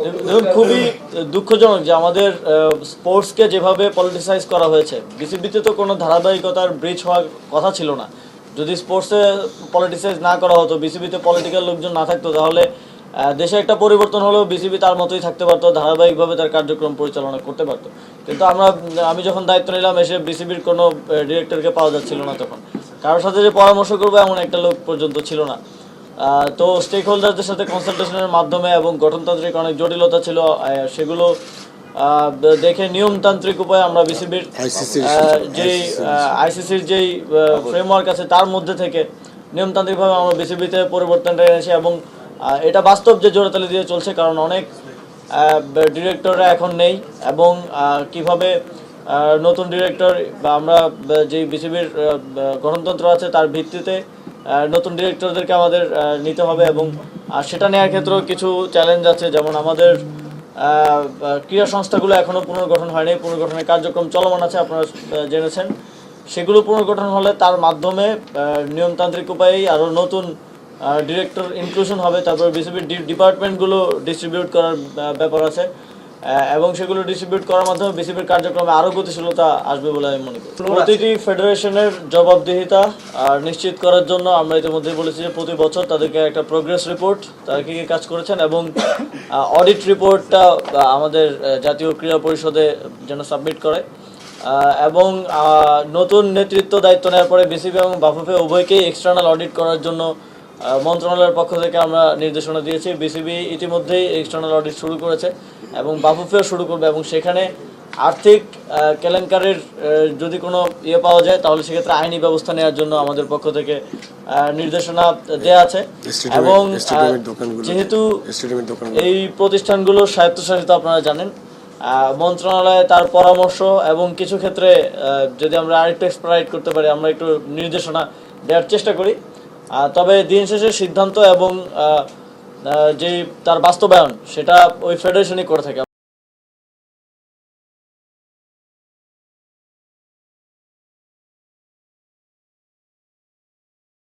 দেখুন, খুবই দুঃখজনক যে আমাদের স্পোর্টসকে যেভাবে পলিটিসাইজ করা হয়েছে। বিসিবিতে তো কোনো ধারাবাহিকতার ব্রিজ হওয়ার কথা ছিল না। যদি স্পোর্টসে পলিটিসাইজ না করা হতো, বিসিবিতে পলিটিক্যাল লোকজন না থাকতো, তাহলে দেশে একটা পরিবর্তন হলেও বিসিবি তার মতোই থাকতে পারতো, ধারাবাহিকভাবে তার কার্যক্রম পরিচালনা করতে পারতো। কিন্তু আমি যখন দায়িত্ব নিলাম, এসে বিসিবির কোনো ডিরেক্টরকে পাওয়া যাচ্ছিল না। তখন কারোর সাথে যে পরামর্শ করবো এমন একটা লোক পর্যন্ত ছিল না। তো স্টেক হোল্ডারদের সাথে কনসালটেশনের মাধ্যমে এবং গঠনতান্ত্রিক অনেক জটিলতা ছিল, সেগুলো দেখে নিয়মতান্ত্রিক উপায়ে আমরা বিসিবির যেই আইসিসির যেই ফ্রেমওয়ার্ক আছে তার মধ্যে থেকে নিয়মতান্ত্রিকভাবে আমরা বিসিবিতে পরিবর্তনটা এনেছি। এবং এটা বাস্তব যে জোড়াতালি দিয়ে চলছে, কারণ অনেক ডিরেক্টররা এখন নেই। এবং কিভাবে নতুন ডিরেক্টর বা আমরা যে বিসিবির গঠনতন্ত্র আছে তার ভিত্তিতে নতুন ডিরেক্টরদেরকে আমাদের নিতে হবে। এবং সেটা নেওয়ার ক্ষেত্রেও কিছু চ্যালেঞ্জ আছে, যেমন আমাদের ক্রীড়া সংস্থাগুলো এখনও পুনর্গঠন হয়নি, পুনর্গঠনের কার্যক্রম চলমান আছে, আপনারা জেনেছেন। সেগুলো পুনর্গঠন হলে তার মাধ্যমে নিয়মতান্ত্রিক উপায়েই আরও নতুন ডিরেক্টর ইনক্লুশন হবে। তারপর বিসিবির ডিপার্টমেন্টগুলো ডিস্ট্রিবিউট করার ব্যাপার আছে, এবং সেগুলো ডিস্ট্রিবিউট করার মাধ্যমে বিসিবির কার্যক্রমে আরও গতিশীলতা আসবে বলে আমি মনে করি। প্রতিটি ফেডারেশনের জবাবদিহিতা নিশ্চিত করার জন্য আমরা ইতিমধ্যেই বলেছি যে প্রতি বছর তাদেরকে একটা প্রোগ্রেস রিপোর্ট, তারা কী কী কাজ করেছেন এবং অডিট রিপোর্টটা আমাদের জাতীয় ক্রীড়া পরিষদে যেন সাবমিট করে। এবং নতুন নেতৃত্ব দায়িত্ব নেওয়ার পরে বিসিবি এবং বাফুফে উভয়কেই এক্সটার্নাল অডিট করার জন্য মন্ত্রণালয়ের পক্ষ থেকে আমরা নির্দেশনা দিয়েছি। বিসিবি ইতিমধ্যেই এক্সটার্নাল অডিট শুরু করেছে এবং বাফুফেও শুরু করবে, এবং সেখানে আর্থিক কেলেঙ্কারির যদি কোনো পাওয়া যায় তাহলে সেক্ষেত্রে আইনি ব্যবস্থা নেওয়ার জন্য আমাদের পক্ষ থেকে নির্দেশনা দেওয়া আছে। এবং যেহেতু এই প্রতিষ্ঠানগুলো স্বায়ত্তশাসিত, আপনারা জানেন, মন্ত্রণালয়ে তার পরামর্শ এবং কিছু ক্ষেত্রে যদি আমরা আরেকটু এক্সপ্লাইট করতে পারি, আমরা একটু নির্দেশনা দেওয়ার চেষ্টা করি। তবে দিন শেষে সিদ্ধান্ত এবং যেই তার বাস্তবায়ন সেটা ওই ফেডারেশনই করে থাকে।